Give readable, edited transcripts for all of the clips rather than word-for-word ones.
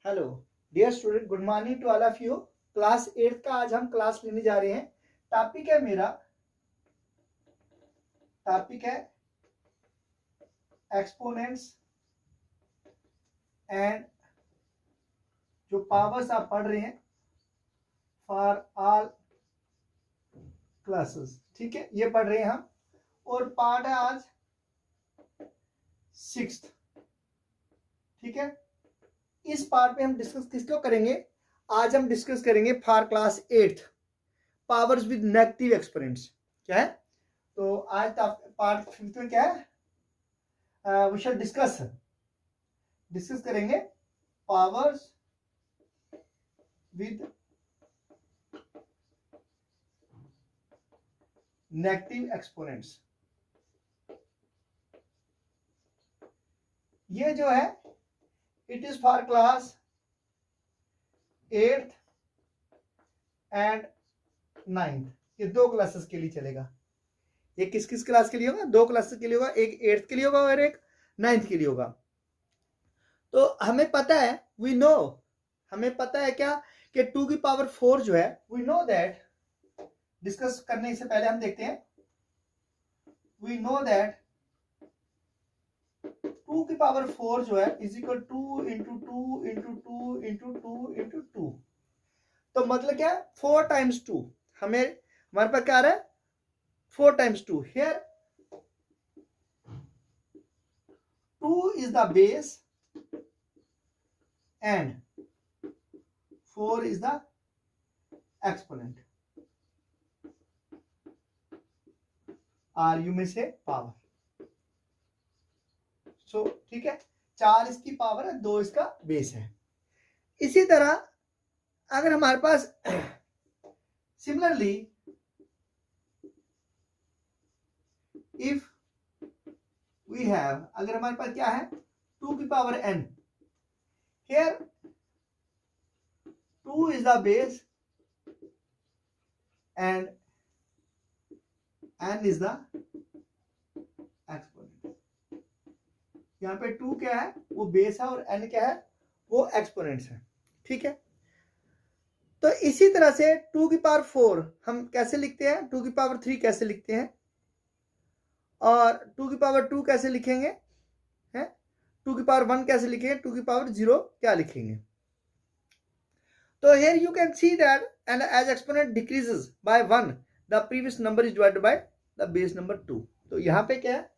Hello dear student, good morning to all of you. Class 8 का आज हम class लेने जा रहे हैं। टॉपिक है मेरा, टॉपिक है एक्सपोनेंट्स एंड जो पावर्स आप पढ़ रहे हैं फॉर ऑल क्लासेस। ठीक है, ये पढ़ रहे हैं हम और पार्ट है आज 6th। ठीक है, इस पार्ट में हम डिस्कस किसको करेंगे? आज हम डिस्कस करेंगे for class 8 powers with negative exponents. क्या है? तो आज पार्ट 5 में क्या है? वी शैल डिस्कस करेंगे पावर्स विद नेगेटिव एक्सपोनेंट्स। ये जो है it is for class 8th and 9th। ये दो क्लासेस के लिए चलेगा। ये किस किस क्लास के लिए होगा? दो क्लासेस के लिए होगा, एक 8th के लिए होगा और एक 9th के लिए होगा। तो हमें पता है, वी नो, हमें पता है क्या कि 2 की पावर 4 जो है, वी नो दैट, डिस्कस करने से पहले हम देखते हैं, वी नो दैट 2 की पावर 4 जो है is equal 2 into 2 into 2 into 2 into 2। तो मतलब क्या है? 4 टाइम्स 2। हमारे पास क्या आ रहा है? 4 times 2। Here 2 is the base and 4 is the exponent, or you may say power. So ठीक है, 4 इसकी पावर है, 2 इसका बेस है। इसी तरह अगर हमारे पास सिमिलरली इफ वी हैव, अगर हमारे पास क्या है? 2 की power n, here 2 is the base and n is the exponent। यहाँ पे 2 क्या है? वो बेस है और n क्या है? वो एक्सपोनेंट्स है। ठीक है, तो इसी तरह से 2 की पावर 4 हम कैसे लिखते हैं? 2 की पावर 3 कैसे लिखते हैं? और 2 की पावर 2 कैसे लिखेंगे? हैं? 2 की पावर 1 कैसे लिखेंगे? 2 की पावर 0 क्या लिखेंगे? तो here you can see that and as exponent decreases by 1 the previous number is divided by the base number 2। तो यहाँ पे क्या है?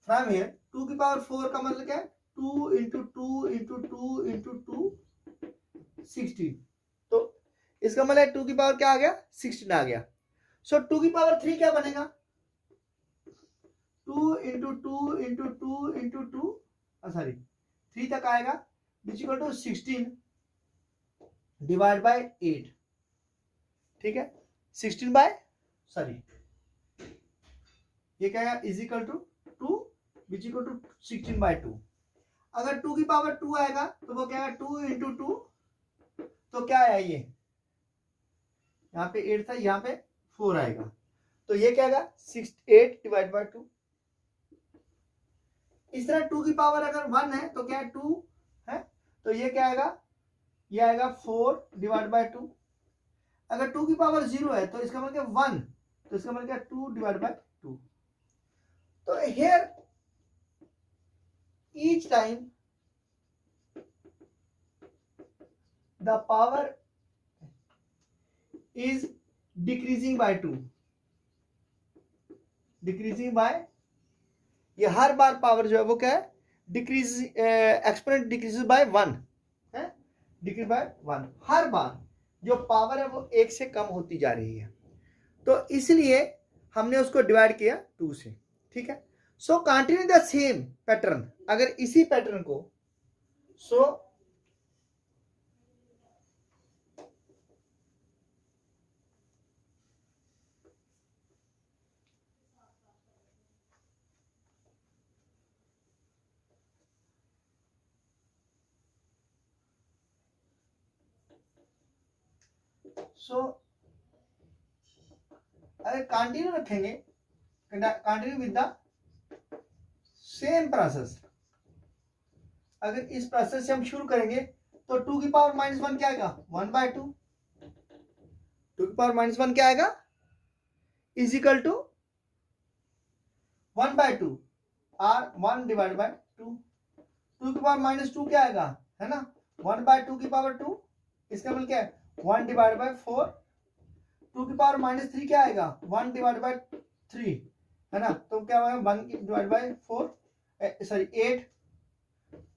From here 2 की पावर 4 का मतलब क्या है? 2 इंटू 2 इंटू 2 इंटू 2 16। तो इसका मतलब 2 की पावर क्या आ गया? 16 आ गया। सो 2 की पावर 3 क्या बनेगा? 2 इंटू 2 इंटू 2 इंटू 2 सॉरी 3 तक आएगा, which equal to 16 divide by 8। ठीक है, 16 बाय सॉरी ये क्या है? Is equal to 2 which equal to 16 by 2। अगर 2 की पावर 2 आएगा तो वो क्या है? 2 इंटू 2, तो क्या है ये? यहाँ पे 8 था, यहाँ पे 4 आएगा, तो ये क्या आएगा? 8 डिवाइड बाय 2। इस तरह 2 की पावर अगर 1 है तो क्या है? 2 है, तो ये क्या आएगा? ये आएगा 4 डिवाइड बाय 2। अगर 2 की पावर 0 है तो इसका मतलब 1, तो इसका मतलब क्या? 2 डिवाइड बाय 2। तो here each time the power is decreasing by 2, decreasing by, ये हर बार पावर जो है वो क्या है? डिक्रीज, एक्सपोनेंट डिक्रीजेस बाय 1 है, डिक्रीज बाय 1। हर बार जो पावर है वो 1 से कम होती जा रही है, तो इसलिए हमने उसको डिवाइड किया 2 से। ठीक है, so continue the same pattern. अगर इसी पैटर्न को अगर कंटिन्यू रखेंगे, continue with the same process, अगर इस प्रोसेस से हम शुरू करेंगे तो 2 की पावर -1 क्या आएगा 1/2, 2 की पावर -1 क्या आएगा इज इक्वल टू 1/2 और 1/2, 2 की पावर -2 क्या आएगा है ना 1/2 की पावर 2, इसका मतलब क्या है 1/4, 2 की पावर -3 क्या आएगा 1/3 है ना, तो क्या होगा 1/4 सॉरी 8।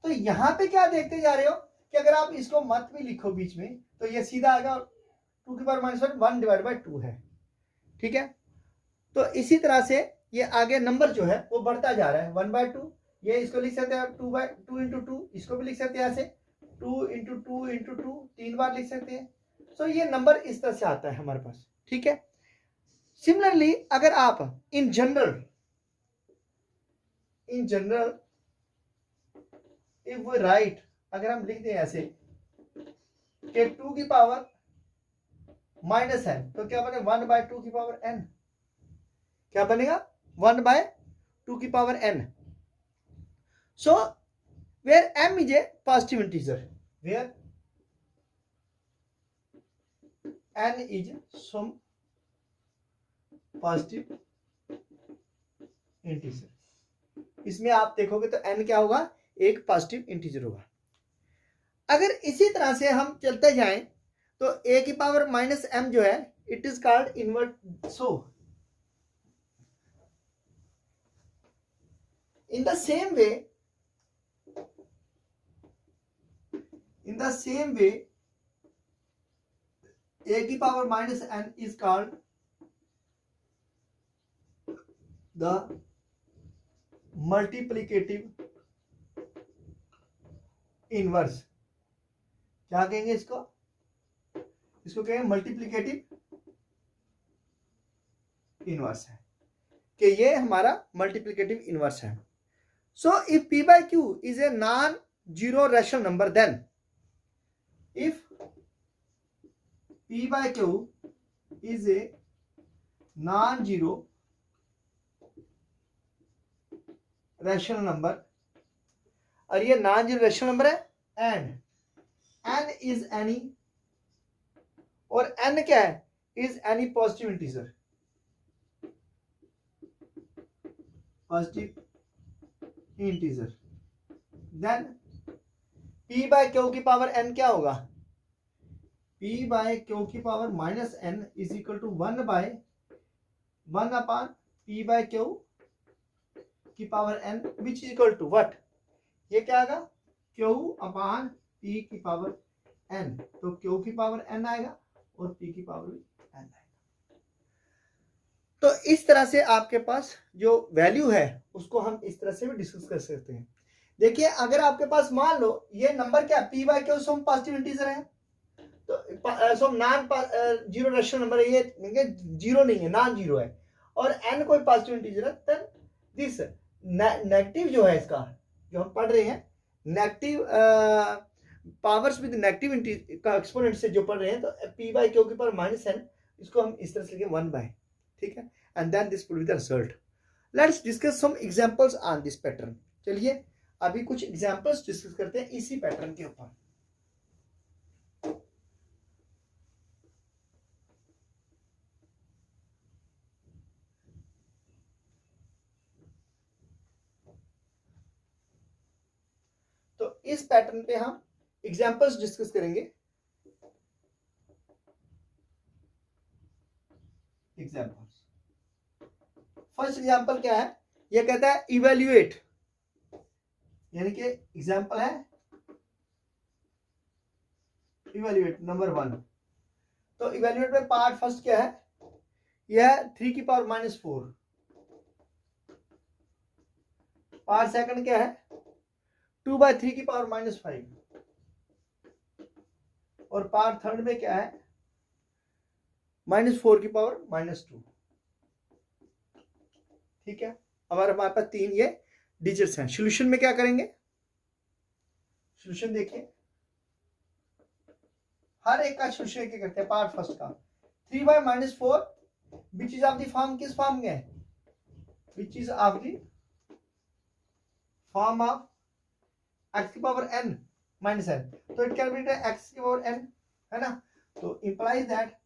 तो यहाँ पे क्या देखते जा रहे हो कि अगर आप इसको मत भी लिखो बीच में तो ये सीधा आएगा 2 की पावर -1 1/2 है, ठीक है। तो इसी तरह से ये आगे नंबर जो है वो बढ़ता जा रहा है 1/2, ये इसको लिख सकते हैं 2 इंटू 2, इसको भी लिख सकते हैं ऐसे 2 इंटू 2 इंटू 2 3 बार लिख सकते हैं। सो ये नंबर इस तरह से आता है हमारे पास, ठीक है। सिमिलरली अगर आप in general if we write, अगर हम लिख दें ऐसे कि 2 की पावर -n, तो क्या बने 1/2 की पावर n, क्या बनेगा 1/2 की power n। So where m is a positive integer, where n is some positive integer, इसमें आप देखोगे तो n क्या होगा एक पॉजिटिव इंटीजर होगा। अगर इसी तरह से हम चलते जाएं तो a की पावर -m जो है it is called invert. So in the same way a की power -n is called the multiplicative inverse. क्या कहेंगे इसको कहेंगे मल्टीप्लिकेटिव इनवर्स है, कि ये हमारा मल्टीप्लिकेटिव इनवर्स है। So if p by q is a non zero rational number, then if p by q is a non-zero rational number, और ये नॉन जीरो रैशनल नंबर है, एंड n is any, और n क्या है is any positive integer, then p by q की power n क्या होगा, p by q की power -n is equal to 1 upon p by q की power n which is equal to what, ये क्या आएगा q अपॉन p की power n, तो q की पावर n आएगा और p की पावर भी n आएगा। तो इस तरह से आपके पास जो वैल्यू है उसको हम इस तरह से भी डिस्कस कर सकते हैं। देखिए अगर आपके पास मान लो ये नंबर क्या p by q some positive integer है, तो some non zero rational number है, ये जीरो नहीं है नॉन जीरो है, और n कोई पॉजिटिव इंटीजर है, देन दिस नेगेटिव जो है इसका जो हम पढ़ रहे हैं नेगेटिव पावर्स विद नेगेटिव का एक्सपोनेंट से जो पढ़ रहे हैं, तो p by q की पावर -n इसको हम इस तरह से लिखेंगे 1/, ठीक है, and then this will be the result. Let's discuss some examples on this pattern. चलिए अभी कुछ एग्जांपल्स डिस्कस करते हैं इसी पैटर्न के ऊपर। तो इस पैटर्न पे हम एग्जांपल्स डिस्कस करेंगे। एग्जांपल्स, फर्स्ट एग्जांपल क्या है, ये कहता है इवेल्युएट, यानी कि एग्जांपल है इवेल्युएट नंबर 1। तो इवेल्युएट में पार्ट फर्स्ट क्या है, यह 3 की पावर -4, पार्ट सेकंड क्या है 2/3 की पावर -5, और पार्ट थर्ड में क्या है -4 की पावर -2, ठीक है। हमारे पास 3 ये डिजिट्स हैं। सॉल्यूशन में क्या करेंगे, सॉल्यूशन देखिए हर एक का सॉल्यूशन क्या करते हैं, पार्ट फर्स्ट का 3/-4 which is of the form, किस फॉर्म में है, which is of the form of x की पावर n माइनस एन, तो it can be written x की पावर एन, है ना। तो इंप्लाइज दैट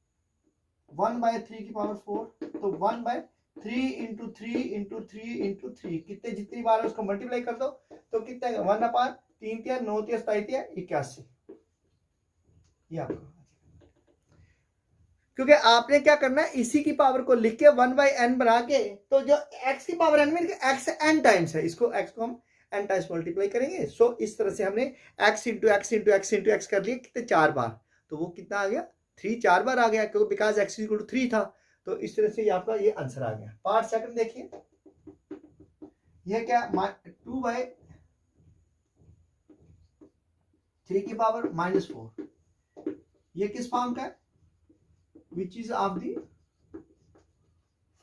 1/3 की पावर 4, तो 1/3 इंटू 3 इंटू 3 इंटू 3, कितने जितनी बार है उसको मल्टीप्लाई कर दो तो कितना 1/3 3 9 27 81, ये आपका। क्योंकि आपने क्या करना है, इसी की पावर को लिख के 1/n बना के, तो जो x की पावर n में x n टाइम्स है, इसको x को हम n टाइम्स मल्टीप्लाई करेंगे। सो इस तरह से हमने x into x into x into x कर लिया कितने 4 बार, तो वो कितना आ गया 3 4 बार आ गया, क्योंकि बिकॉज x इक्वल टू 3 था। तो इस तरह से ये आपका ये आंसर आ गया। पार्ट सेकंड देखिए, ये क्या 2/3 की पावर -4, ये किस फॉर्म का है, which is of the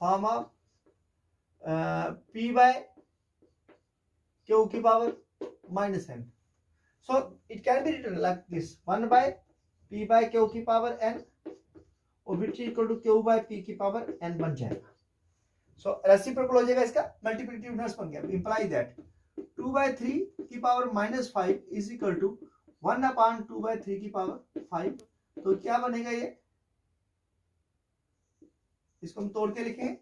form of p by q की power -n. So it can be written like this, 1/p by q की power n, और which is equal to q by p की power n बन जाएगा। So reciprocal हो जाएगा, इसका multiplicative inverse बन गया। Imply that 2/3 की पावर -5 is equal to 1/2/3 की पावर 5, तो क्या बनेगा ये, इसको हम तोड़ के लिखेंगे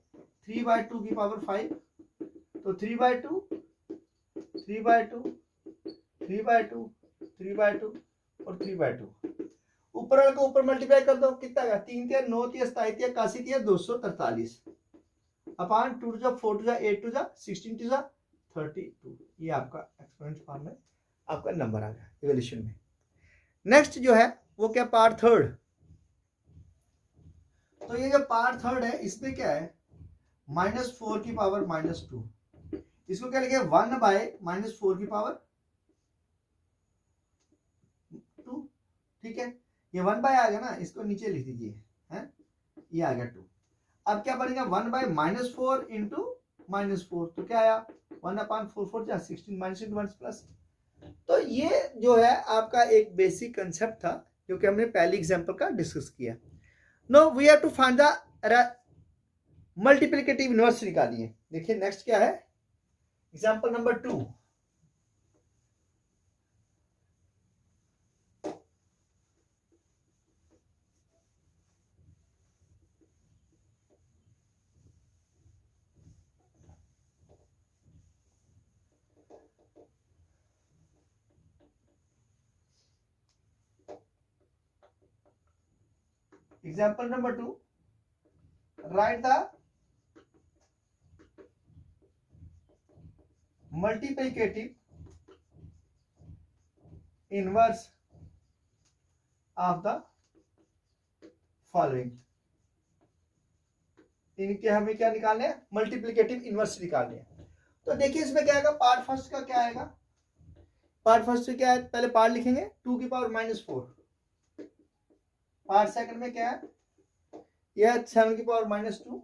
3/2 की पावर 5, तो 3/2 3/2 3/2 3/2 और 3/2, ऊपर वाले को ऊपर मल्टीप्लाई कर दो, कितना आएगा 3 3 9 3 27 81 3 243 upon 2 to 4 to 8 to 16 to 32, ये आपका एक्सपोनेंट फॉर्म में आपका नंबर आ गया इवोल्यूशन में। नेक्स्ट जो है वो क्या, पार्ट थर्ड। तो ये जो पार्ट थर्ड है इसमें क्या है, -4 की पावर -2, इसको क्या लिखे 1/-4 की पावर 2, ठीक है। ये 1 आ गया ना, इसको नीचे लिख दीजिए, है ये आ गया 2। अब क्या बनेगा 1/-4 इंटू -4, तो क्या आया 1/4 16 -1 प्लस। तो ये जो है आपका एक बेसिक कंसेप्ट था जो कि हमने पहली एग्जांपल का डिस्कस किया। Now we have to find the multiplicative inverse निकालिए। देखिए नेक्स्ट क्या है, example number 2। Example number 2, write the multiplicative inverse of the following। इनके हमें क्या निकालने हैं, मल्टीप्लिकेटिव इनवर्स निकालने हैं। तो देखिए इसमें क्या आएगा, पार्ट फर्स्ट का क्या आएगा, पार्ट फर्स्ट से क्या है, पहले पार्ट लिखेंगे 2 की पावर -4, पार्ट सेकंड में क्या है, यह 7 की पावर -2,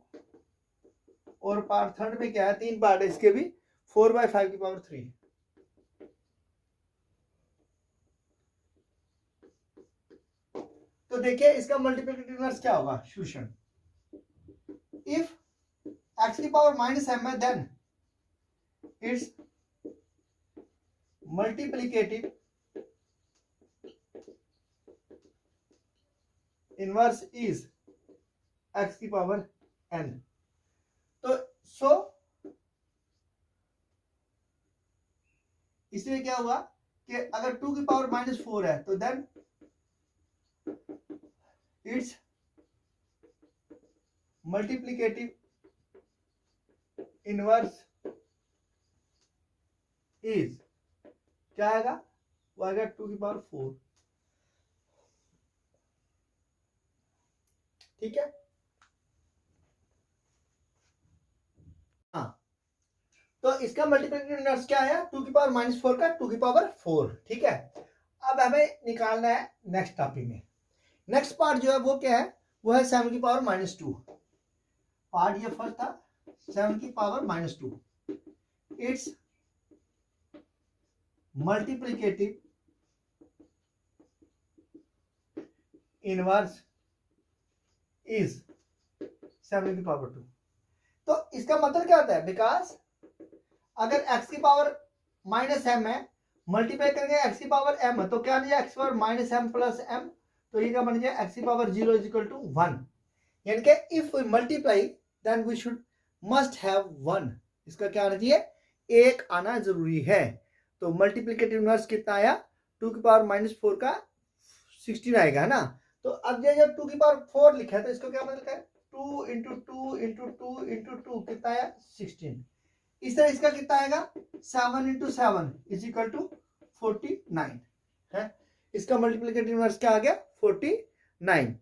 और पार्ट थर्ड में क्या है, 3 पार्ट है इसके भी, 4/5 की पावर 3। तो देखिए इसका मल्टीप्लिकेटिव इनवर्स क्या होगा, शोषण। इफ x की पावर -m है, then it's multiplicative inverse is x की पावर n। तो सो इसलिए क्या हुआ कि अगर 2 की पावर -4 है तो then it's multiplicative inverse is क्या आएगा, वो आएगा 2 की पावर 4, ठीक है। हाँ, तो इसका मल्टीप्लिकेटिव इनवर्स क्या है, 2 की पावर -4 का 2 की पावर 4, ठीक है। अब हमें निकालना है नेक्स्ट टॉपिक में। नेक्स्ट पार्ट जो है वो क्या है, वो है 7 की पावर -2। पार्ट ये फर्स्ट था 7 की power -2, it's multiplicative inverse is 7 की पावर 2। तो इसका मतलब क्या होता है, बिकॉज अगर x की पावर -m है मल्टीप्लाई करेंगे एक्स की पावर m, तो क्या बन जाए x power minus m plus m, तो ये क्या बन जाए एक्स की पावर 0 इज इक्वल टू 1, यानी कि if we multiply then we should must have 1, इसका क्या आना चाहिए 1 आना जरूरी है। तो मल्टीप्लिकेटिव इनवर्स कितना आया 2 की पावर माइनस 4 का 16 आएगा, है ना। तो अब जब 2 की पावर 4 लिखा है तो इसको क्या मतलब है 2 into two into two into two कितना आया 16। इस तरह इसका कितना आएगा 7 इंटू 7 इज इक्वल टू 49 है। इसका मल्टीप्लिकेटिव इनवर्स क्या आ गया 49।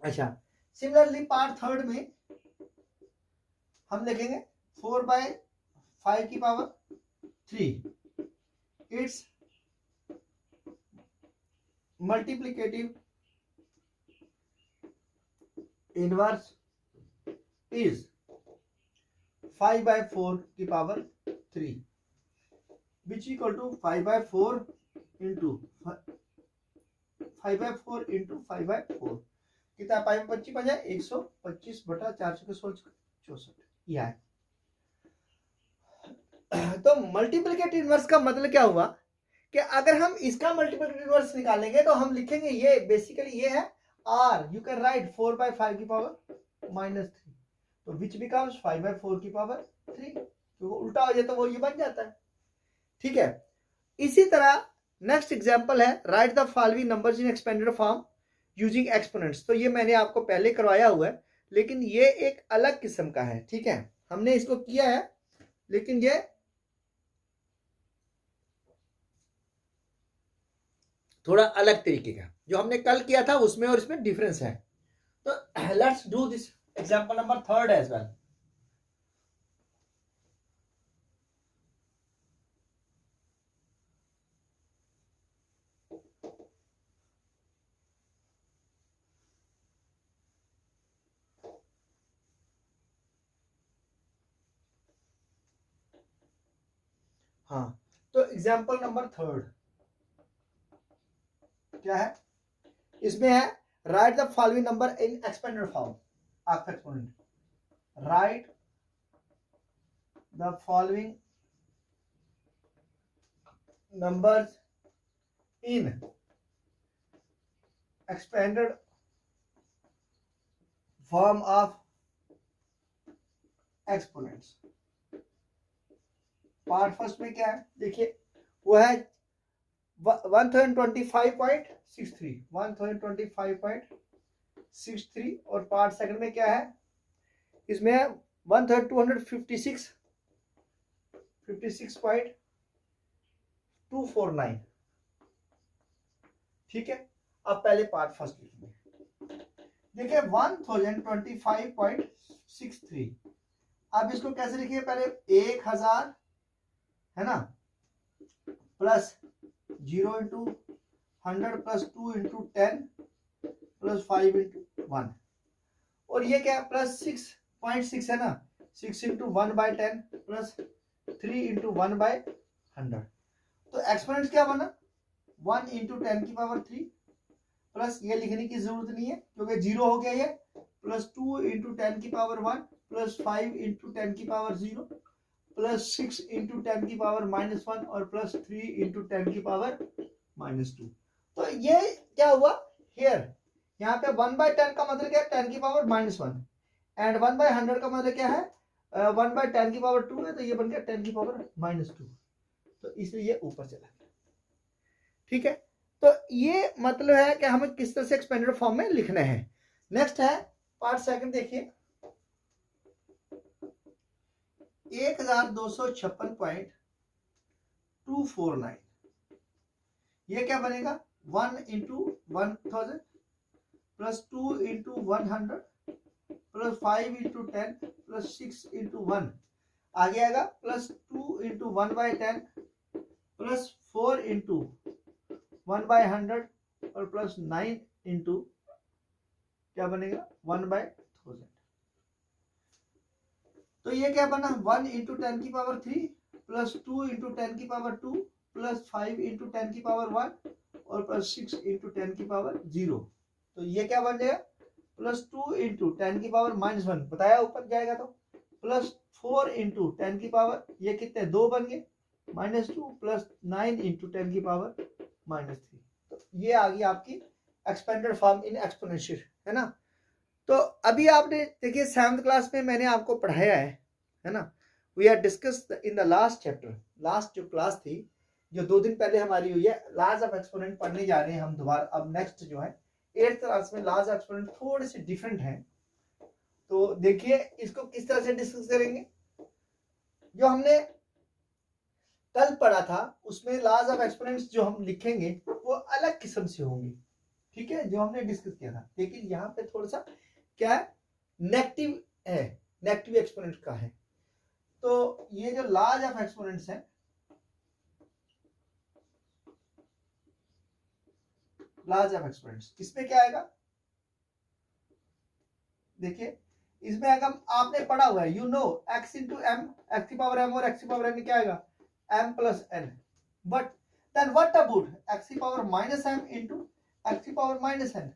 अच्छा, सिमिलरली पार्ट थर्ड में हम लिखेंगे 4/5 की power 3, it's multiplicative inverse is 5/4 की power 3 which equal to 5/4 into 5/4 into 5/4 कितना 5/25 बन जाए 125 बटा 464 यह है। तो मल्टीप्लिकेटिव इनवर्स का मतलब क्या हुआ कि अगर हम इसका मल्टीप्लिकेटिव इनवर्स निकालेंगे तो हम लिखेंगे ये बेसिकली ये है r, यू कैन राइट 4/5 की पावर -3, तो विच बिकम्स 5/4 की पावर 3, क्योंकि उल्टा हो जाए तो वो ये बन जाता है। ठीक है, इसी तरह नेक्स्ट एग्जांपल है write the following numbers in expanded form using exponents. तो ये मैंने आपको पहले करवाया हुआ है, लेकिन ये एक अलग किस्म का है। ठीक है, हमने इसको किया है लेकिन ये थोड़ा अलग तरीके का, जो हमने कल किया था उसमें और इसमें डिफरेंस है। तो let's do this example number third as well. हाँ, तो एग्जांपल नंबर थर्ड क्या है, इसमें है write the following number in expanded form of exponent, write the following numbers in expanded form of exponents. Part first में क्या है देखिए, वो है 1025.63 और पार्ट सेकंड में क्या है इसमें 56.249। ठीक है, अब पहले पार्ट फर्स्ट लिखेंगे। देखिए 1025.63, अब इसको कैसे लिखिए पहले 1000 है ना plus 0 into 100 plus 2 into 10 plus 5 into 1, और ये क्या प्लस 6.6 है ना 6 इंटू 1/10 प्लस 3 इंटू 1/100। तो एक्सपोनेंट क्या बना 1 इंटू 10 की पावर 3 प्लस ये लिखने की जरूरत नहीं है क्योंकि 0 हो गया ये, प्लस 2 इंटू 10 की पावर 1 प्लस 5 इंटू 10 की पावर 0 प्लस 6 इंटू 10 की पावर -1 और प्लस 3 इंटू 10 की पावर -2। तो ये क्या हुआ हियर, यहाँ पे 1/10 का मतलब क्या है 10 की पावर -1 एंड 1/100 का मतलब क्या है 1/10 की पावर 2 है, तो ये बन गया 10 की पावर -2, तो इसलिए ये ऊपर चला गया। ठीक है, तो ये मतलब है कि हमें किस तरह से एक्सपेंडेड फॉर्म में लिखना है। नेक्स्ट है पार्ट सेकंड, देखिए 1256.249, ये क्या बनेगा 1 into 1000 plus 2 into 100 plus 5 into 10 plus 6 into 1, आगे आएगा प्लस 2 इंटू 1/10 प्लस 4 इंटू 1/100 और प्लस 9 इंटू क्या बनेगा 1/1000। तो ये क्या बना 1 इंटू 10 की पावर 3 प्लस 2 इंटू 10 की पावर 2 प्लस 5 इंटू 10 की पावर 1 और प्लस 6 इंटू 10 की पावर 0। तो ये क्या बन जाएगा प्लस 2 इंटू 10 की पावर -1 बताया ऊपर जाएगा, तो प्लस 4 इंटू 10 की पावर ये कितने 2 बन गए -2 प्लस 9 इंटू 10 की पावर -3। तो ये आ गई आपकी एक्सपेंडेड फॉर्म इन एक्सपोनेंशियल, है ना। तो अभी आपने देखिए 7th क्लास में मैंने आपको पढ़ाया है ना। We are discuss in the last chapter, last जो क्लास थी जो 2 दिन पहले हमारी हुई है, लॉज ऑफ एक्सपोनेंट पढ़ने जा रहे हैं हम दोबारा। अब नेक्स्ट जो है 8th क्लास में लॉज ऑफ एक्सपोनेंट थोड़े से डिफरेंट हैं, तो देखिए इसको किस तरह से डिस्कस करेंगे। जो हमने कल पढ़ा था उसमें लॉज ऑफ एक्सपोनेंट्स जो हम लिखेंगे वो अलग किस्म से होंगे, ठीक है, जो हमने डिस्कस किया था। लेकिन यहाँ पे थोड़ा सा क्या है, नेगेटिव है, नेगेटिव एक्सपोनेंट का है। तो ये जो लॉज ऑफ एक्सपोनेंट्स है, लॉज ऑफ एक्सपोनेंट्स इसमें क्या आएगा, देखिए इसमें अगर आपने पढ़ा हुआ है, you know x into m, x की पावर m और x की पावर n क्या आएगा m plus n। But then what about x की power minus m into x की पावर माइनस n।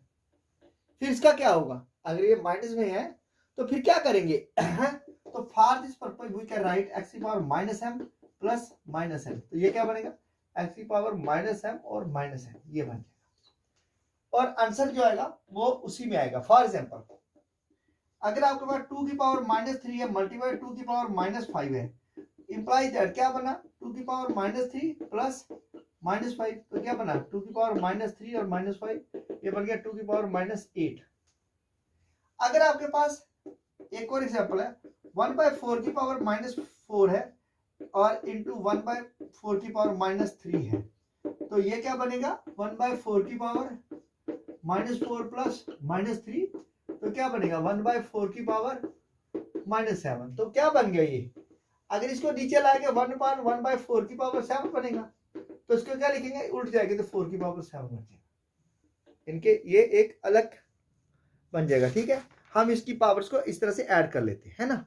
फिर इसका क्या होगा, अगर ये माइनस में है तो फिर क्या करेंगे तो for this purpose we can write x की power minus m plus minus n। तो ये क्या बनेगा x की पावर माइनस m और माइनस n, ये बन जाएगा। और आंसर जो आएगा वो उसी में आएगा। फॉर एग्जाम्पल अगर आपके पास 2 की पावर -3 है मल्टीप्लाई 2 की पावर -5 है, इंप्लाई दैट क्या बना 2 की पावर -3 प्लस -5, तो क्या बना 2 की पावर -3 और -5, ये बन गया 2 की पावर -8। अगर आपके पास एक और एग्जांपल है 1/4 की पावर -4 है और इंटू 1/4 की पावर -3 है, तो ये क्या बनेगा 1/4 की पावर -4 प्लस -3, तो क्या बनेगा 1/4 की पावर -7। तो क्या बन गया ये, अगर इसको नीचे लाएंगे 1/4 की पावर 7 बनेगा, तो इसको क्या लिखेंगे उल्ट जाएगी तो 4 की पावर 7 बन जाएगा। इनके ये एक अलग बन जाएगा, ठीक है। हम इसकी पावर्स को इस तरह से ऐड कर लेते हैं ना।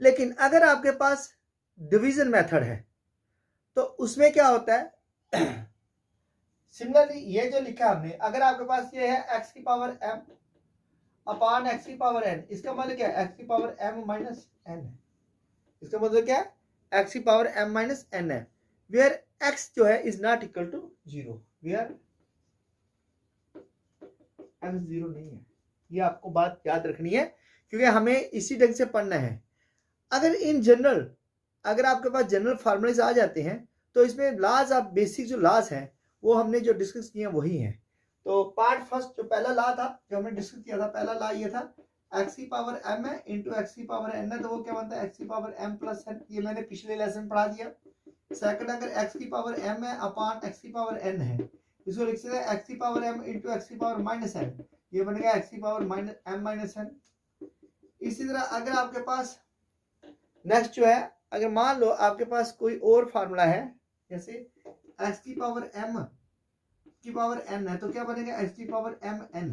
लेकिन अगर आपके पास डिवीजन मेथड है तो उसमें क्या होता है सिमिलरली ये जो लिखा हमने, अगर आपके पास ये है x की पावर m अपान x की पावर n, इसका मतलब क्या है x की पावर m माइनस n है। इसका मतलब क्या है x की पावर m माइनस n है, वेयर x जो है is not equal to 0, where x 0 नहीं है। ये आपको बात याद रखनी है क्योंकि हमें इसी ढंग से पढ़ना है। अगर इन जनरल अगर आपके पास जनरल फार्मूलेज आ जाते हैं तो इसमें लॉज ऑफ बेसिक जो लॉज हैं वो हमने जो डिस्कस किए वही हैं। तो पार्ट फर्स्ट जो पहला लॉ था जो हमने डिस्कस किया था, पहला लॉ ये था x की पावर m है इंटू x की पावर n है, तो वो क्या बनता है x की पावर m प्लस n, ये मैंने पिछले लेसन पढ़ा दिया। सेकंड अगर x की पावर m है अपान x की पावर n है, इसको लिख सकते हैं x की पावर m इंटू x की पावर माइनस n, ये बनेगा x की पावर m माइनस n। इसी तरह अगर आपके पास नेक्स्ट जो है, अगर मान लो आपके पास कोई और फार्मूला है जैसे x की पावर m की पावर n है, तो क्या बनेगा x की पावर m n।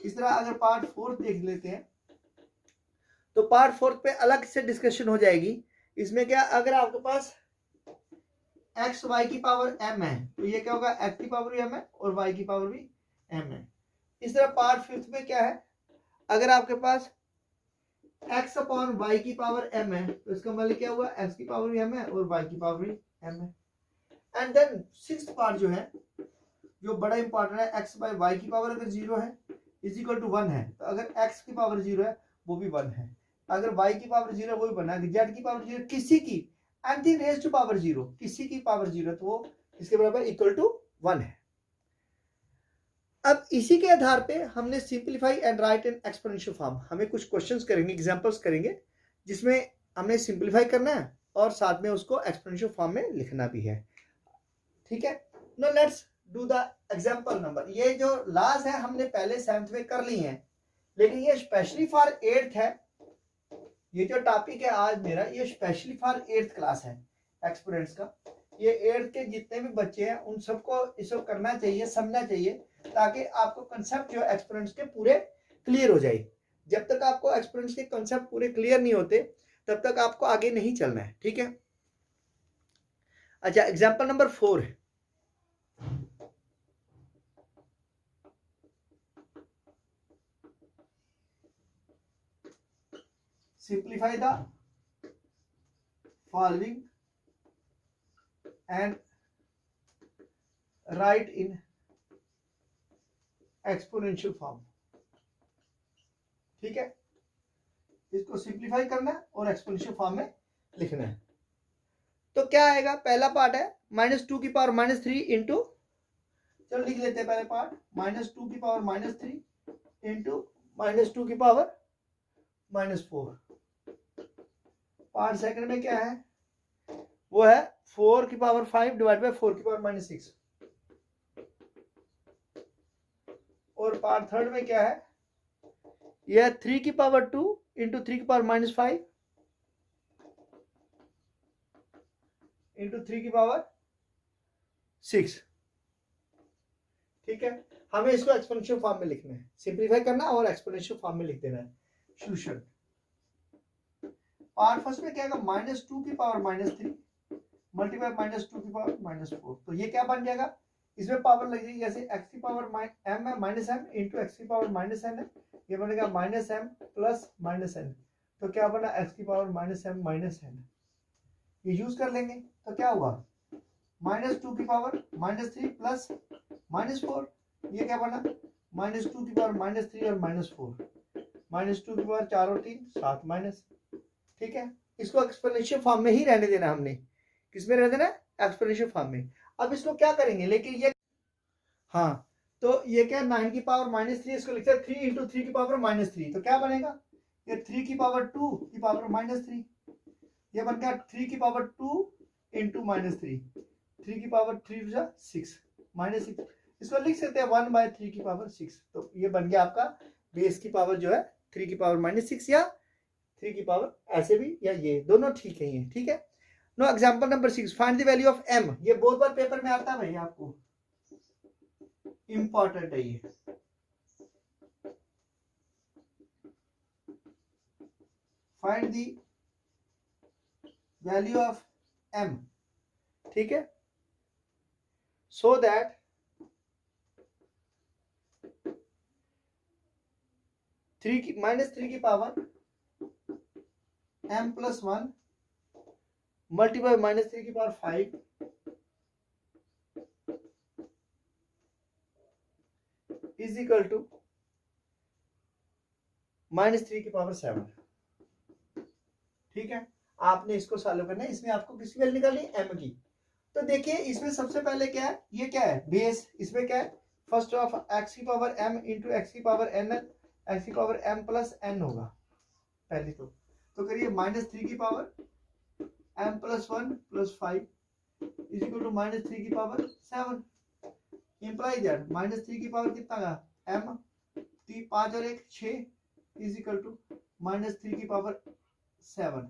इस तरह अगर पार्ट फोर्थ देख लेते हैं तो पार्ट फोर्थ पे अलग से डिस्कशन हो जाएगी। इसमें क्या अगर आपके पास x y की पावर m है तो ये क्या होगा x की पावर भी m है और y की पावर भी m है। इस तरह पार्ट फिफ्थ में क्या है, अगर आपके पास x अपॉन y की पावर m है तो इसका मतलब क्या हुआ x की पावर भी m है और y की पावर भी m है। एंड देन सिक्स्थ पार्ट जो है जो बड़ा इंपॉर्टेंट है, x बाय y की पावर अगर 0 है इज इक्वल टू 1 है, तो अगर x की पावर 0 है वो भी 1 है, अगर y की पावर 0 वो भी 1 है, z की पावर 0 किसी की एनीथिंग रेज टू पावर 0 किसी की पावर 0 तो वो इसके बराबर इक्वल टू 1 है। अब इसी के आधार पे हमने simplify and right in exponential form, हमें कुछ क्वेश्चंस करेंगे, एग्जांपल्स करेंगे जिसमें हमने सिंपलीफाई करना है और साथ में उसको एक्सपोनेंशियल फॉर्म में लिखना भी है, ठीक है। Now let's do the example number. ये जो लॉज है हमने पहले 7th में कर ली हैं, लेकिन ये स्पेशली फॉर 8th है। ये जो टॉपिक है आज मेरा ये स्पेशली फॉर 8th क्लास है एक्सपोनेंट्स का। ये 8th के जितने भी बच्चे हैं उन सबको इसको करना चाहिए, समझना चाहिए, ताकि आपको कंसेप्ट जो एक्सपोनेंट्स के पूरे क्लियर हो जाए। जब तक आपको एक्सपोनेंट्स के कंसेप्ट पूरे क्लियर नहीं होते तब तक आपको आगे नहीं चलना है, ठीक है। अच्छा एग्जांपल नंबर 4 है, simplify the following and right in exponential form. ठीक है, इसको सिंप्लीफाई करना है और एक्सपोनेंशियल फॉर्म में लिखना है। तो क्या आएगा, पहला पार्ट है -2⁻³ इंटू, चलो लिख लेते हैं पहले पार्ट, -2⁻³ इंटू -2⁻⁻4। पार्ट सेकंड में क्या है, वो है 4⁵ डिवाइड बाय 4⁻⁻6। और पार्ट थर्ड में क्या है, यह 3⁵2 इंटू 3⁻⁻5 इंटू 3⁻6। ठीक है, हमें इसको एक्सपोनेंशियल फॉर्म में लिखना है, सिंप्लीफाई करना और एक्सपोनेंशियल फॉर्म में लिख देना है। शूशन पार्ट फर्स्ट में क्या है, -2⁻³ मल्टीप्लाई -2⁻⁻4। तो ये क्या बन जाएगा, इसमें पावर लग जाएगी, जैसे x⁻m है -m इंटू x⁻n है, ये बनेगा -m प्लस -n। तो क्या बना, x⁻m -n। ये यूज कर लेंगे तो क्या हुआ, -2⁻³ प्लस -4। ये क्या बना, -2⁻³ और -4, -2⁻4 और 3 7 माइनस। ठीक है, इसको एक्सपोनेंशियल फॉर्म में ही रहने देना, हमने किसमें रहने देना, एक्सपोनेंशियल फॉर्म में। अब इसको क्या करेंगे, लेकिन ये हाँ, तो ये क्या 9⁻³ इसको लिखते हैं 3 इंटू 3⁻⁻3। तो क्या बनेगा, ये 3⁻2⁻3, ये बन गया 3⁻2 इंटू -3, 3⁻3 6 -6। इसको लिख सकते हैं 1/3�6। तो ये बन गया आपका बेस की पावर जो है 3⁻⁻6 या 3 ऐसे भी, या ये दोनों ठीक है ये। ठीक है, now example number 6, find the value of m। ये बहुत बार पेपर में आता है भाई, आपको इंपॉर्टेंट है ये। Find the value of m। ठीक है, so that -3 m + 1 multiply -3 is equal to -3 ठीक है, आपने इसको सॉल्व करना है। इसमें आपको किसकी वैल्यू निकालनी है, m की। तो देखिए इसमें सबसे पहले क्या है, ये क्या है बेस, इसमें क्या है, first of x⁻m into x⁻n x⁻m + n होगा पहले। तो करिए -3m + 1 + 5 is equal to -3 imply that -3 कितना का m, 5 और 1 6 इज इक्वल टू -3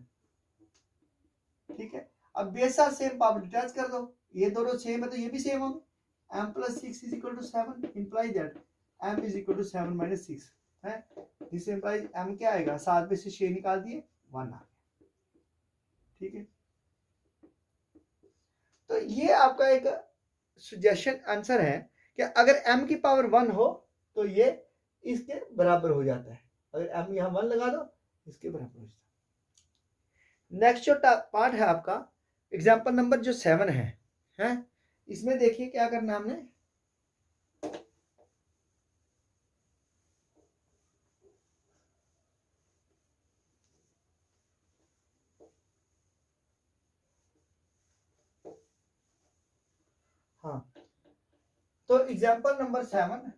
ठीक है, अब बेस साथ सेम पावर डिटैच कर दो, ये दोनों सेम है तो ये भी सेम होंगे। m + 6 is equal to 7 imply that m is equal to 7 - 6 है। दिस इंप्लाइज m क्या आएगा, 7 में से 6 निकाल दिए 1 आ गया। ठीक है, तो ये आपका एक सजेशन आंसर है कि अगर m की पावर 1 हो तो ये इसके बराबर हो जाता है, अगर m यहाँ 1 लगा दो इसके बराबर हो जाता है। नेक्स्ट जो पार्ट है आपका एग्जाम्पल नंबर जो 7 है, इसमें देखिए क्या करना हमने, हाँ, तो एग्जाम्पल नंबर 7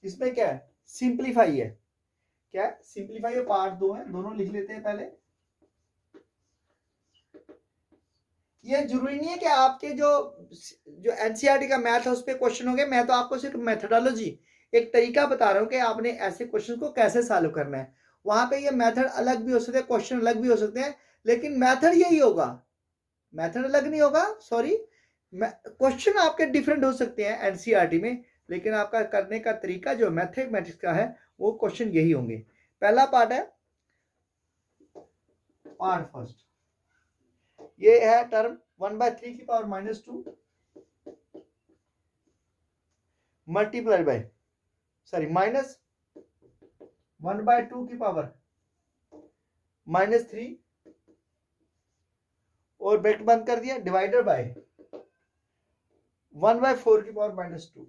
इसमें क्या है, सिंप्लीफाई है। क्या सिंप्लीफाई है, पार्ट 2 है, दोनों लिख लेते हैं पहले। ये जरूरी नहीं है कि आपके जो एनसीईआरटी का मैथ है उस पर क्वेश्चन हो गए, मैं तो आपको सिर्फ मेथडोलॉजी, एक तरीका बता रहा हूँ कि आपने ऐसे क्वेश्चन को कैसे सॉल्व करना है। वहां पे ये मेथड अलग भी हो सकते हैं, क्वेश्चन अलग भी हो सकते हैं, लेकिन मेथड यही होगा, मेथड अलग नहीं होगा, सॉरी, क्वेश्चन आपके डिफरेंट हो सकते हैं एनसीईआरटी में, लेकिन आपका करने का तरीका जो मैथमेटिक्स का है वो क्वेश्चन यही होंगे। पहला पार्ट है पार्ट फर्स्ट, ये है टर्म 1/3 मल्टीप्लाई बाय माइनस 1/2 -3 और ब्रैकेट बंद कर दिया, डिवाइडेड बाय 1/4 की पावर -2।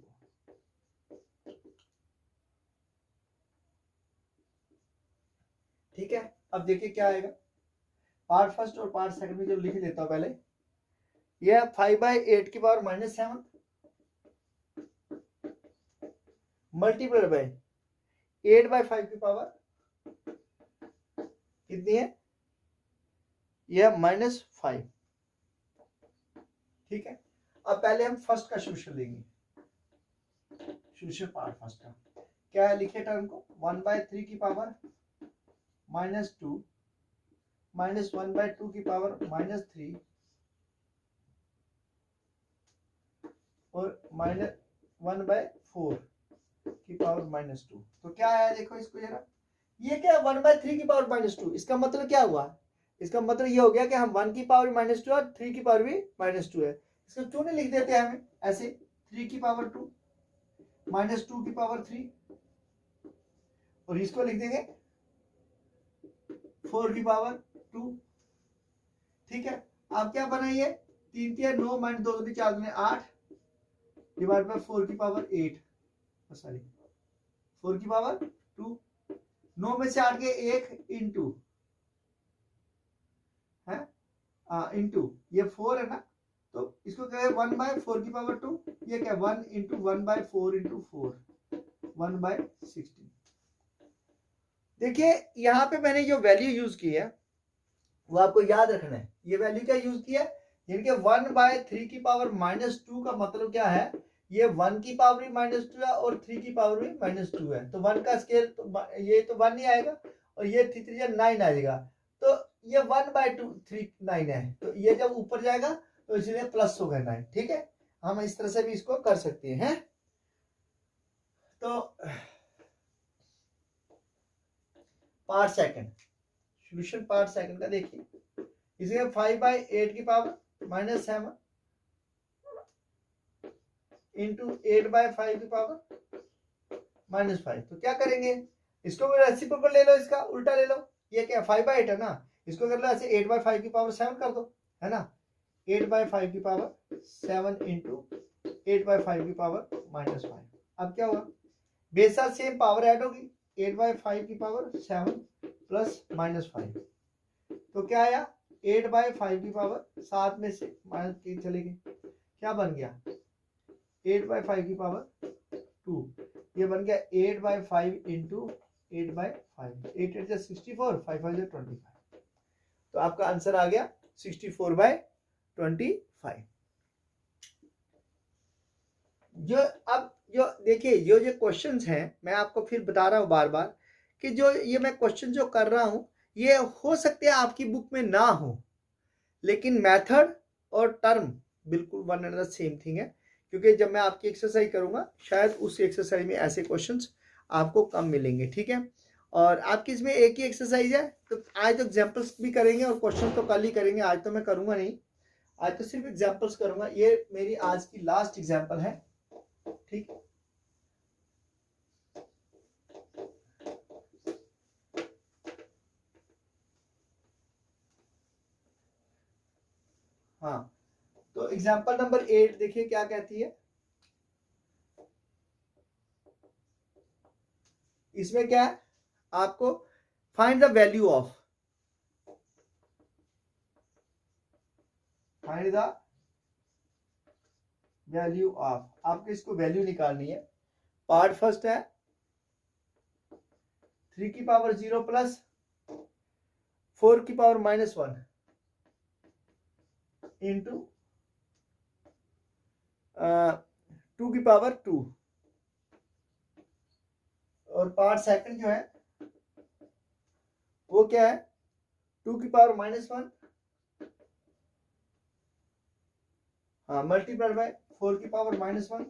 ठीक है, अब देखिए क्या आएगा। पार्ट फर्स्ट और पार्ट सेकंड में जो लिख लेता हूं पहले, यह 5/8 की पावर -7 मल्टीप्लाइड बाय 8/5 की पावर कितनी है, यह -5। ठीक है, अब पहले हम फर्स्ट का सोल्यूशन लेंगे। सोल्यूशन पार्ट फर्स्ट का क्या है, लिखे टर्म को 1/3 की पावर -2 -1/2 की पावर -3 और -1/4 की पावर -2। तो क्या आया देखो इसको जरा, ये क्या 1/3 की पावर -2, इसका मतलब क्या हुआ, इसका मतलब ये हो गया कि हम 1 की पावर -2 और 3 की पावर भी -2 है। इसको क्यों नहीं लिख देते हमें ऐसे, 3 की पावर 2 -2 की पावर 3 और इसको लिख देंगे 4 की पावर 2। ठीक है, अब क्या बना, ये 3 3 9 -2 2 4 2 8 डिवाइड बाय 4 की पावर 8, सॉरी 4 की पावर 2। 9 में से 8 के 1 इंटू है इंटू ये 4 है ना, तो इसको क्या है 1/4 की पावर 2, ये क्या 1 इंटू 1/4 इंटू 4 1/16। देखिए यहाँ पे मैंने जो वैल्यू यूज की है वो आपको याद रखना है। ये वैल्यू क्या यूज की है, यानी कि 1/3 की पावर -2 का मतलब क्या है, ये 1 की पावर भी -2 है और 3 की पावर भी -2 है। तो 1 का स्केल तो ये तो 1 नहीं आएगा और ये 3 3 9 आएगा, तो ये 1/2 3 9 है, तो ये जब ऊपर जाएगा तो इसलिए प्लस होगा 9। ठीक है, हम इस तरह से भी इसको कर सकते हैं। तो part second, solution part second का देखिए, इसके 5/8 की पावर -7 इंटू 8/5 की पावर -5। तो क्या करेंगे, इसको भी रेसिप्रोकल ले लो, इसका उल्टा ले लो। ये क्या 5/8 है ना, इसको कर लो ऐसे 8/5 की पावर 7 कर दो, है ना, 8/5 की पावर 7 इंटू 8/5 की पावर -5। अब क्या हुआ, बेसा सेम पावर ऐड होगी, 8/5 की पावर 7 प्लस -5। तो क्या आया, 8/5 की पावर 7 में से -3 चले गए, क्या बन गया 8/5 की पावर 2, ये बन गया 8/5 इंटू 8/5, 8 8 64, 5 5 25। तो आपका आंसर आ गया 64/25। जो अब जो देखिए जो क्वेश्चंस हैं, मैं आपको फिर बता रहा हूं बार बार कि जो ये मैं क्वेश्चन जो कर रहा हूं ये हो सकते हैं आपकी बुक में ना हो, लेकिन मेथड और टर्म बिल्कुल one and the same thing है, क्योंकि जब मैं आपकी एक्सरसाइज करूंगा शायद उस एक्सरसाइज में ऐसे क्वेश्चंस आपको कम मिलेंगे। ठीक है, और आपकी इसमें एक ही एक्सरसाइज है, तो आज तो एग्जाम्पल्स भी करेंगे और क्वेश्चन तो कल ही करेंगे, आज तो मैं करूंगा नहीं, आज तो सिर्फ एग्जाम्पल्स करूंगा। ये मेरी आज की लास्ट एग्जाम्पल है। ठीक, हाँ, तो एग्जाम्पल नंबर 8 देखिए क्या कहती है। इसमें क्या है, आपको find the value of, find the value of, आपको इसको वैल्यू निकालनी है। पार्ट फर्स्ट है 3 की पावर 0 प्लस 4 की पावर -1 इंटू 2 की पावर 2, और पार्ट सेकंड जो है वो क्या है 2 की पावर -1 मल्टीप्लाइड बाय 4 की पावर -1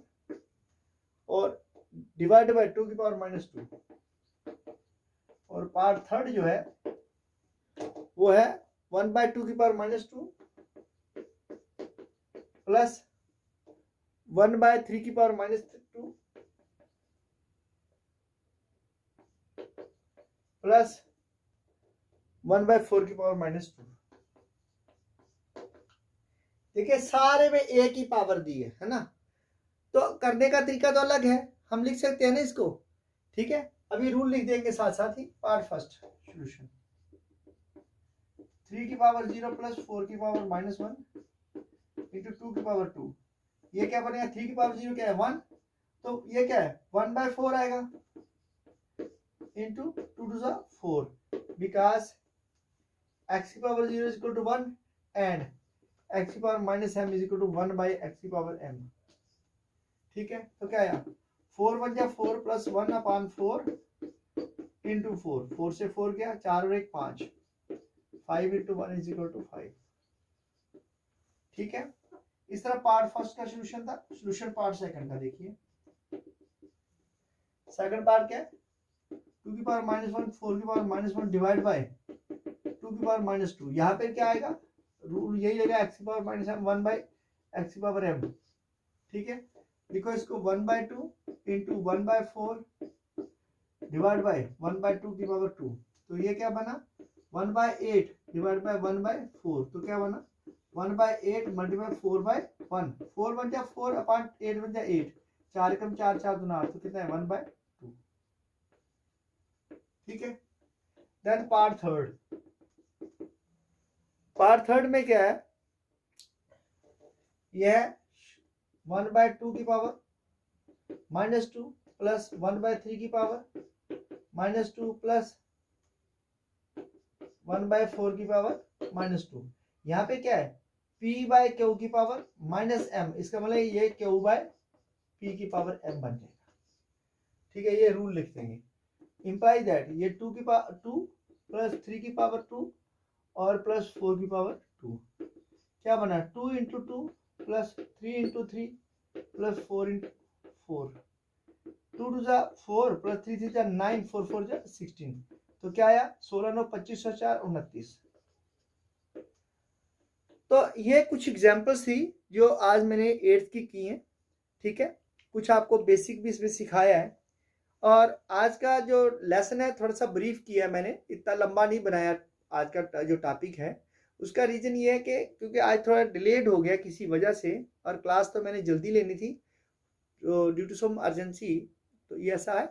और डिवाइड बाय 2 की पावर -2, और पार्ट थर्ड जो है वो है 1/2 की पावर -2 प्लस 1/3 की पावर -2 प्लस 1/4 की पावर -2। देखिए सारे में ए की पावर दी है ना, तो करने का तरीका तो अलग है, हम लिख सकते हैं ना इसको, ठीक है। अभी रूल लिख देंगे साथ साथ ही। पार्ट फर्स्ट सॉल्यूशन 3 की पावर 0 प्लस 4 की पावर -1 इंटू 2 की पावर 2, ये क्या बनेगा, 3 की पावर 0 क्या है 1, तो ये क्या है 1/4 आएगा into 2 to the 4, because x की power 0 is equal to 1 and x की power -m is equal to 1 by x की पावर m, ठीक है। तो क्या आया 4 1 जा 4 प्लस 1/4 इंटू 4, 4 से 4 गया, 4 और 1 5, 5 इंटू 1 इज इक्वल टू 5, ठीक है। इस तरह पार्ट फर्स्ट का सॉल्यूशन था। सॉल्यूशन पार्ट सेकंड का देखिए। सेकंड पार्ट क्या है, 2 की पावर -1 4 की पावर -1 डिवाइड बाय 2 की पावर -2, यहाँ पे क्या आएगा, रूल यही लगेगा x की पावर -m 1 बाई x की पावर m, ठीक है। लिखो इसको 1/2 इंटू 1/4 डिवाइड बाय 1/2 की पावर 2, तो ये क्या बना 1/8 डिवाइड बाय 1/4, तो क्या बना 1/8 मल्टीप्लाई 4/1, 4 बन जा 4 अपॉन 8 बन जा 8, 4 कम 4 4 दूना 8, तो कितना है 1/2, ठीक है। Then part third, part third में क्या है, यह 1/2 की पावर -2 प्लस 1/3 की पावर -2 प्लस 1/4 की पावर -2, यहाँ पे क्या है p/q की पावर -m, इसका मतलब ये q/p की पावर m बन जाएगा, ठीक है। ये रूल लिख देंगे, इंप्लाई दैट ये 2 की पावर 2 प्लस 3 की पावर 2 और प्लस 4 की पावर 2, क्या बना 2 into 2 plus 3 into 3 plus 4 into 4, 2 to जा 4 प्लस 3 3 जा 9, 4 4 जा 16, तो क्या आया 16 9 25 4 29। तो ये कुछ एग्जांपल्स थी जो आज मैंने 8th की हैं, ठीक है। कुछ आपको बेसिक भी इसमें सिखाया है, और आज का जो लेसन है थोड़ा सा ब्रीफ किया है मैंने, इतना लंबा नहीं बनाया। आज का जो टॉपिक है उसका रीज़न ये है कि क्योंकि आज थोड़ा डिलेड हो गया किसी वजह से, और क्लास तो मैंने जल्दी लेनी थी तो ड्यू टू सम अर्जेंसी, तो ये ऐसा है।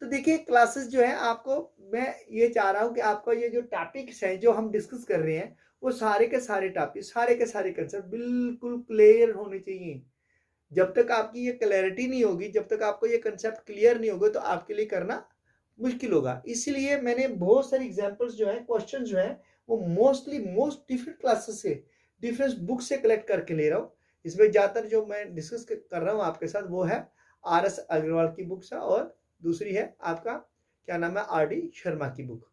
तो देखिए क्लासेस जो है आपको मैं ये चाह रहा हूँ कि आपको ये जो टॉपिक्स हैं जो हम डिस्कस कर रहे हैं वो सारे के सारे टॉपिक, सारे के सारे कंसेप्ट बिल्कुल क्लियर होने चाहिए। जब तक आपकी ये क्लैरिटी नहीं होगी, जब तक आपको ये कंसेप्ट क्लियर नहीं होगा, तो आपके लिए करना मुश्किल होगा। इसीलिए मैंने बहुत सारी एग्जांपल्स जो है, क्वेश्चन जो है वो मोस्ट डिफरेंट क्लासेस से, डिफरेंट बुक से कलेक्ट करके ले रहा हूँ। इसमें ज़्यादातर जो मैं डिस्कस कर रहा हूँ आपके साथ वो है RS अग्रवाल की बुक्स है, और दूसरी है आपका क्या नाम है RD शर्मा की बुक।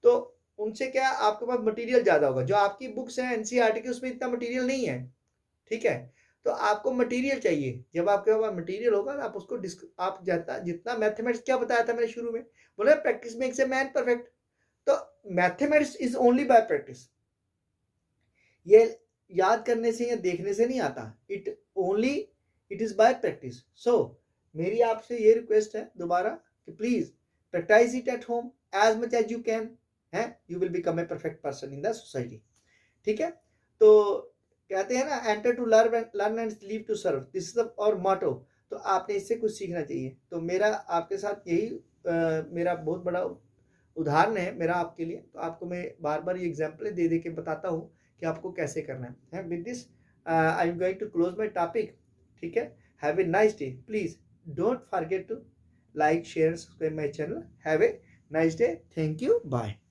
तो उनसे क्या आपके पास मटेरियल ज़्यादा होगा। जो आपकी बुक्स हैं NCERT की उसमें इतना मटेरियल नहीं है, ठीक है। तो आपको मटेरियल चाहिए, जब आपके पास मटेरियल होगा आप उसको आप जितना मैथमेटिक्स क्या बताया था मैंने शुरू में, बोला practice makes a man perfect. तो mathematics is only by practice, ये याद करने से या देखने से नहीं आता, it is by practice. So मेरी आपसे ये रिक्वेस्ट है दोबारा कि please practice it at home as much as you can, है you will become a perfect person in the society, ठीक है। तो कहते हैं ना enter to learn and leave to serve, this is our motto. तो आपने इससे कुछ सीखना चाहिए। तो मेरा आपके साथ यही मेरा बहुत बड़ा उदाहरण है मेरा आपके लिए। तो आपको मैं बार बार ये एग्जाम्पल दे दे के बताता हूँ कि आपको कैसे करना है। With this I am going to close my topic, ठीक है। Have a nice day, please don't forget to like, share, subscribe my channel. Have a nice day. Thank you. Bye.